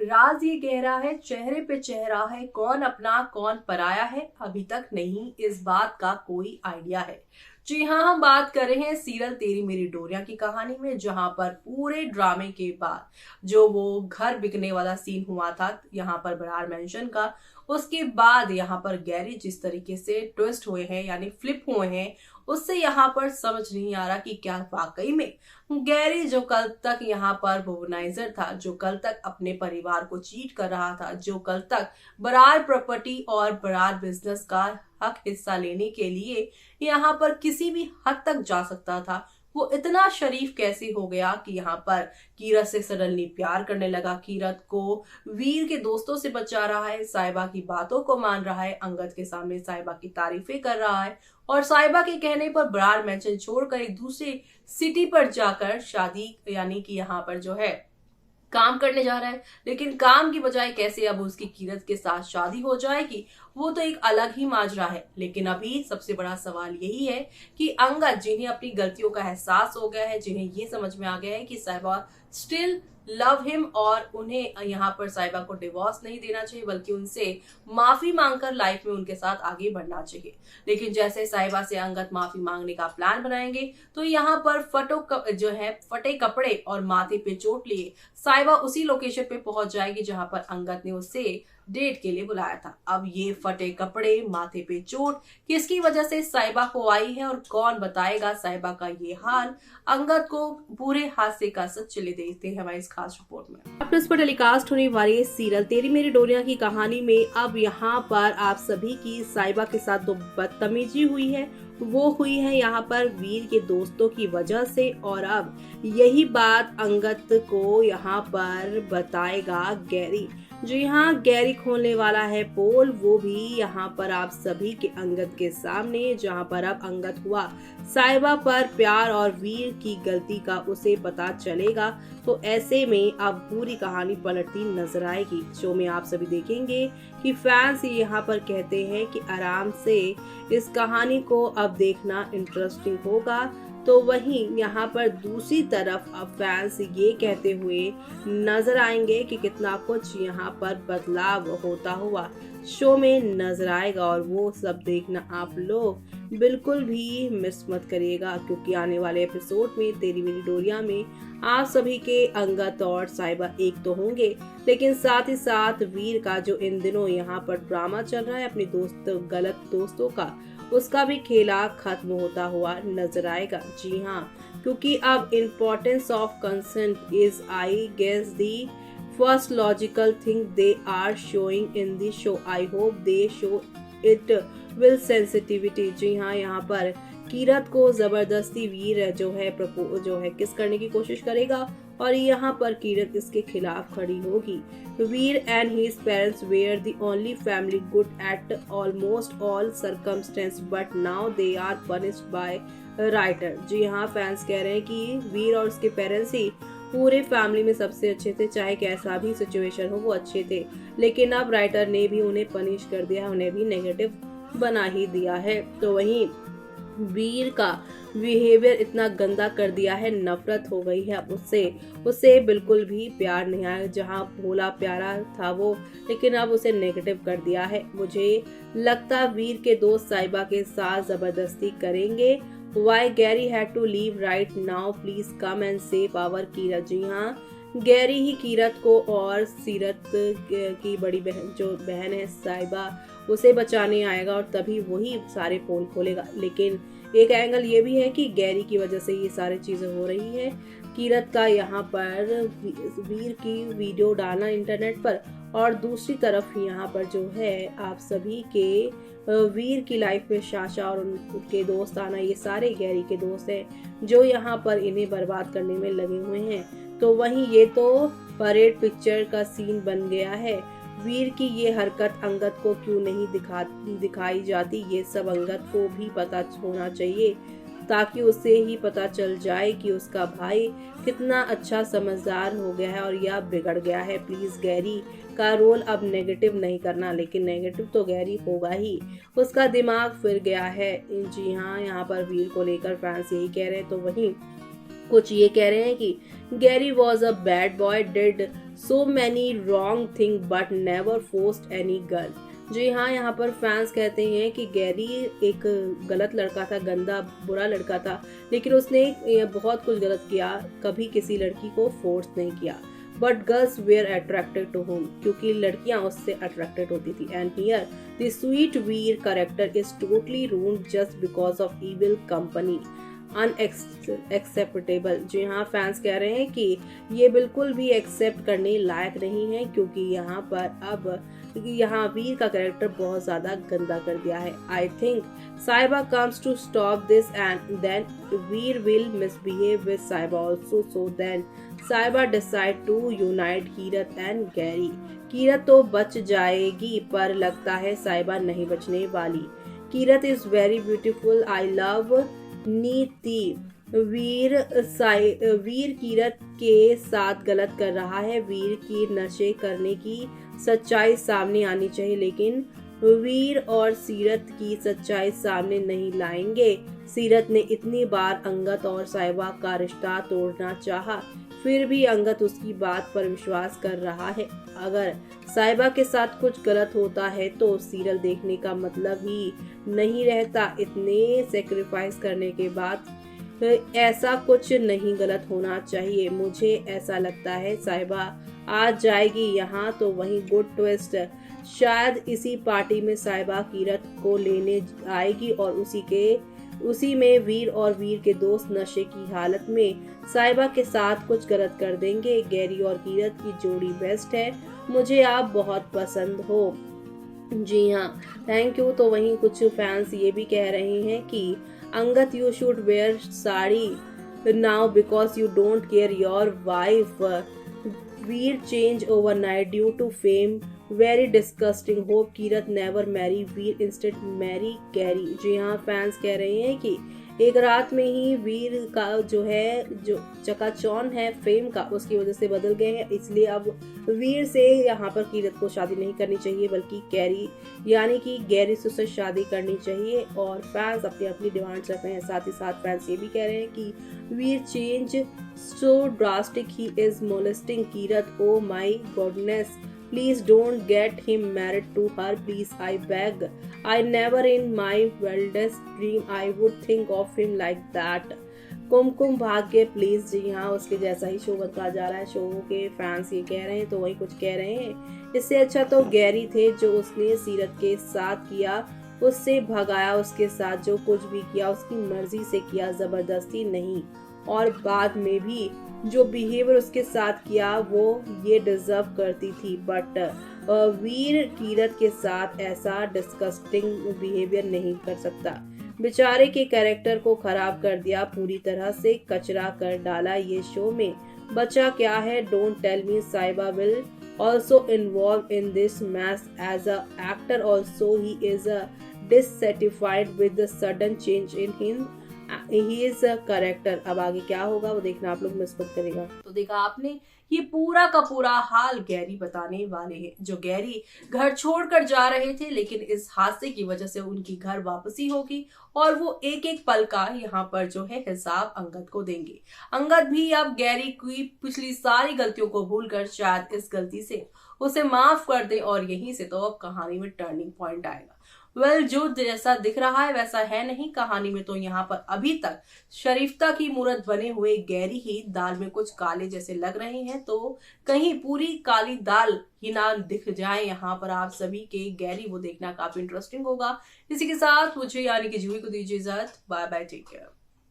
राज ये गहरा है, चेहरे पे चेहरा है, कौन अपना कौन पराया है, अभी तक नहीं इस बात का कोई आइडिया है। जी हाँ, हम बात कर रहे हैं सीरियल तेरी मेरी डोरिया की कहानी में, जहां पर पूरे ड्रामे के बाद जो वो घर बिकने वाला सीन हुआ था यहाँ पर बरार मेंशन का, उसके बाद यहाँ पर गैरी जिस तरीके से ट्विस्ट हुए हैं यानी फ्लिप हुए हैं, उससे यहाँ पर समझ नहीं आ रहा कि क्या वाकई में गैरी जो कल तक यहाँ पर वुमनाइजर था, जो कल तक अपने परिवार को चीट कर रहा था, जो कल तक बरार प्रॉपर्टी और बरार बिजनेस का हक हिस्सा लेने के लिए यहाँ पर किसी भी हद तक जा सकता था, वो इतना शरीफ कैसे हो गया कि यहाँ पर कीरत से सडनली प्यार करने लगा, कीरत को वीर के दोस्तों से बचा रहा है, साहिबा की बातों को मान रहा है, अंगद के सामने साहिबा की तारीफें कर रहा है और साहिबा के कहने पर बरार मेंशन छोड़कर एक दूसरी सिटी पर जाकर शादी यानी कि यहाँ पर जो है काम करने जा रहा है। लेकिन काम की बजाय कैसे अब उसकी कीरत के साथ शादी हो जाएगी, वो तो एक अलग ही माजरा है। लेकिन अभी सबसे बड़ा सवाल यही है कि अंगद, जिन्हें अपनी गलतियों का एहसास हो गया है, जिन्हें ये समझ में आ गया है कि साहिबा स्टिल लव हिम और उन्हें यहाँ पर साहिबा को डिवोर्स नहीं देना चाहिए बल्कि उनसे माफी मांगकर लाइफ में उनके साथ आगे बढ़ना चाहिए। लेकिन जैसे साहिबा से अंगद माफी मांगने का प्लान बनाएंगे तो यहाँ पर जो है फटे कपड़े और माथे पे चोट लिए साहिबा उसी लोकेशन पे पहुंच जाएगी जहां पर अंगद ने उसे डेट के लिए बुलाया था। अब ये फटे कपड़े, माथे पे चोट किसकी वजह से साहिबा को आई है और कौन बताएगा साहिबा का ये हाल अंगद को पूरे हादसे का सच चले देखते हैं हमारी इस खास रिपोर्ट में। प्लस पर टेलीकास्ट होने वाली सीरियल तेरी मेरी डोरिया की कहानी में अब यहाँ पर आप सभी की साहिबा के साथ जो बदतमीजी हुई है वो हुई है यहाँ पर वीर के दोस्तों की वजह से, और अब यही बात अंगद को यहाँ पर बताएगा गैरी। जो यहाँ गैरी खोलने वाला है पोल, वो भी यहाँ पर आप सभी के अंगद के सामने, जहाँ पर अब अंगद हुआ साहिबा पर प्यार और वीर की गलती का उसे पता चलेगा। तो ऐसे में अब पूरी कहानी पलटती नजर आएगी। शो में आप सभी देखेंगे कि फैंस यहाँ पर कहते हैं कि आराम से इस कहानी को अब देखना इंटरेस्टिंग होगा, तो वहीं यहाँ पर दूसरी तरफ अब फैंस ये कहते हुए नजर आएंगे कि कितना कुछ यहाँ पर बदलाव होता हुआ शो में नजर आएगा, और वो सब देखना आप लोग बिल्कुल भी मिस मत करिएगा, क्योंकि आने वाले एपिसोड में तेरी मेरी डोरिया में आप सभी के अंगद और साहिबा एक तो होंगे, लेकिन साथ ही साथ वीर का जो इन दिनों यहाँ पर ड्रामा चल रहा है अपने गलत दोस्तों का, उसका भी खेला खत्म होता हुआ नजर आएगा। जी हाँ, क्योंकि अब importance of consent is I guess the first logical thing they are showing in the show. I hope they show it will sensitivity. जी हाँ, यहाँ पर कीरत को जबरदस्ती वीर जो है किस करने की कोशिश करेगा और यहाँ पर कीरत इसके खिलाफ खड़ी होगी। Veer and his parents were the only family good at almost all circumstance, but now they are punished by writer. जी हाँ, फैंस कह रहे हैं कि वीर और उसके पेरेंट्स ही पूरे फैमिली में सबसे अच्छे थे, चाहे कैसा भी सिचुएशन हो वो अच्छे थे, लेकिन अब राइटर ने भी उन्हें पनिश कर दिया, उन्हें भी नेगेटिव बना ही दिया है। तो वहीं वीर का बिहेवियर इतना गंदा कर दिया है, नफरत हो गई है अब उससे बिल्कुल भी प्यार नहीं आया। जहां भोला प्यारा था वो, लेकिन अब उसे नेगेटिव कर दिया है। मुझे लगता वीर के दोस्त साहिबा के साथ जबरदस्ती करेंगे। Why Gary had to leave right now? Please come and save our Kirat. जी हाँ, गैरी ही कीरत को और सीरत की बड़ी बहन जो बहन है साहिबा, उसे बचाने आएगा और तभी वही सारे पोल खोलेगा। लेकिन एक एंगल ये भी है कि गैरी की वजह से ये सारी चीजें हो रही है। कीरत का यहाँ पर वीर की वीडियो डालना इंटरनेट पर, और दूसरी तरफ यहाँ पर जो है आप सभी के वीर की लाइफ में शाशा और उनके दोस्त आना, ये सारे गैरी के दोस्त हैं जो यहाँ पर इन्हें बर्बाद करने में लगे हुए हैं। तो वहीं ये तो परेड पिक्चर का सीन बन गया है। वीर की ये हरकत अंगद को क्यों नहीं दिखाई जाती, ये सब अंगद को भी पता होना चाहिए, ताकि उसे ही पता चल जाए कि उसका भाई कितना अच्छा समझदार हो गया है और यह बिगड़ गया है। प्लीज गैरी का रोल अब नेगेटिव नहीं करना, लेकिन नेगेटिव तो गैरी होगा ही, उसका दिमाग फिर गया है। जी हाँ, यहाँ पर वीर को लेकर फैंस यही कह रहे हैं। तो वहीं कुछ ये कह रहे हैं कि Gary was a bad boy, did so many wrong things but never forced any girl। जी हाँ, यहाँ पर फैंस कहते हैं कि गैरी एक गलत लड़का था, गंदा बुरा लड़का था, लेकिन उसने बहुत कुछ गलत किया, कभी किसी लड़की को फोर्स नहीं किया। But girls were attracted to home, क्योंकि लड़कियां उससे अट्रैक्टेड होती थी। And here the sweet Veer character is totally ruined just because of evil company, unacceptable. जी हाँ, फैंस कह रहे हैं कि ये बिल्कुल भी एक्सेप्ट करने लायक नहीं है, क्योंकि यहाँ पर अब वीर का कैरेक्टर बहुत ज्यादा गंदा कर दिया है। I think Saiba comes to stop this and then Veer will misbehave with Saiba also, so then Saiba decide to unite Kirat and Gary. Kirat तो बच जाएगी, पर लगता है साइबा नहीं बचने वाली। Kirat is very beautiful, I love Neeti. Veer Kirat के साथ गलत कर रहा है। वीर की नशे करने की सच्चाई सामने आनी चाहिए, लेकिन वीर और सीरत की सच्चाई सामने नहीं लाएंगे। सीरत ने इतनी बार अंगद और साहिबा का रिश्ता तोड़ना चाहा, फिर भी अंगद उसकी बात पर विश्वास कर रहा है। अगर साहिबा के साथ कुछ गलत होता है तो सीरियल देखने का मतलब ही नहीं रहता। इतने सेक्रीफाइस करने के बाद ऐसा कुछ नहीं गलत होना चाहिए। मुझे ऐसा लगता है साहिबा आज जाएगी यहाँ तो वहीं गुड ट्विस्ट, शायद इसी पार्टी में साहिबा कीरत को लेने आएगी और उसी में वीर और वीर के दोस्त नशे की हालत में साहिबा के साथ कुछ गलत कर देंगे। गैरी और कीरत की जोड़ी बेस्ट है, मुझे आप बहुत पसंद हो। जी हाँ, थैंक यू। तो वहीं कुछ फैंस ये भी कह रहे हैं कि Angad you should wear sari now because you don't care your wife. Veer change overnight due to fame, very disgusting. Hope Kirat never marry Veer, instead marry Gary. जी हाँ, फैंस कह रहे हैं कि एक रात में ही वीर का जो चकाचौंध है फेम का, उसकी वजह से बदल गए हैं। इसलिए अब वीर से यहाँ पर कीरत को शादी नहीं करनी चाहिए, बल्कि गैरी से उससे शादी करनी चाहिए। और फैंस अपनी अपनी डिमांड्स रख रहे हैं। साथ ही साथ फैंस ये भी कह रहे हैं कि Veer change so drastic, he is molesting Kirat, oh my goodness, please don't get him married to her, please, I beg. I never in my wildest dream I would think of him like that. Kumkum Bhagya please. जी हाँ, उसके जैसा ही show बनता जा रहा है। Show के fans ये कह रहे हैं तो वही कुछ कह रहे हैं। इससे अच्छा तो गैरी थे, जो उसने सीरत के साथ किया, उससे भगाया, उसके साथ जो कुछ भी किया उसकी मर्जी से किया, जबरदस्ती नहीं। और बाद में भी जो बिहेवियर उसके साथ किया वो ये डिजर्व करती थी। बट वीर कीरत के साथ ऐसा डिस्कस्टिंग बिहेवियर नहीं कर सकता। बेचारे के कैरेक्टर को खराब कर दिया, पूरी तरह से कचरा कर डाला। ये शो में बचा क्या है? डोंट टेल मी साहिबा will also involved in this mess as a actor. Also he is dissatisfied with the sudden change in him. He is a character. अब आगे क्या होगा वो देखना आप लोग मिस मत करेगा। तो देखा आपने, ये पूरा का पूरा हाल गैरी बताने वाले हैं। जो गैरी घर छोड़कर जा रहे थे, लेकिन इस हादसे की वजह से उनकी घर वापसी होगी और वो एक एक पल का यहाँ पर जो है हिसाब अंगद को देंगे। अंगद भी अब गैरी की पिछली सारी गलतियों को भूलकर शायद इस गलती से उसे माफ कर दे और यहीं से तो अब कहानी में टर्निंग पॉइंट आएगा। जो जैसा दिख रहा है वैसा है नहीं कहानी में। तो यहाँ पर अभी तक शरीफ्ता की मूरत बने हुए गैरी ही दाल में कुछ काले जैसे लग रहे हैं, तो कहीं पूरी काली दाल ही ना दिख जाए यहाँ पर आप सभी के गैरी, वो देखना काफी इंटरेस्टिंग होगा। इसी के साथ मुझे यानी कि जूही को दीजिए इजाजत। Bye bye, take care.